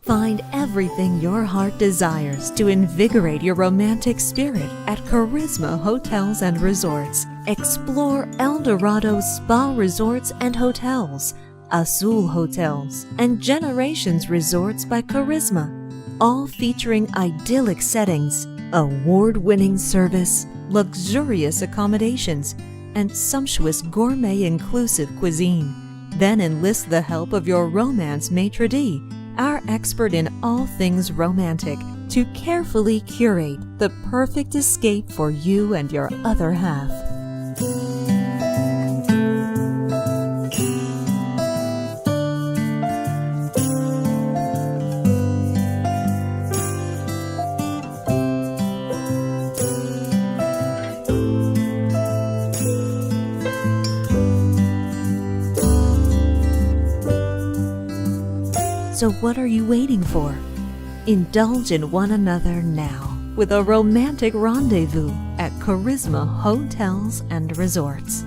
Find everything your heart desires to invigorate your romantic spirit at Karisma Hotels and Resorts. Explore El Dorado Spa Resorts and Hotels, Azul Hotels, and Generations Resorts by Karisma, all featuring idyllic settings, award-winning service, luxurious accommodations, and sumptuous gourmet inclusive cuisine. Then enlist the help of your Romance Maître D, our expert in all things romantic, to carefully curate the perfect escape for you and your other half. So what are you waiting for? Indulge in one another now with a romantic rendezvous at Karisma Hotels and Resorts.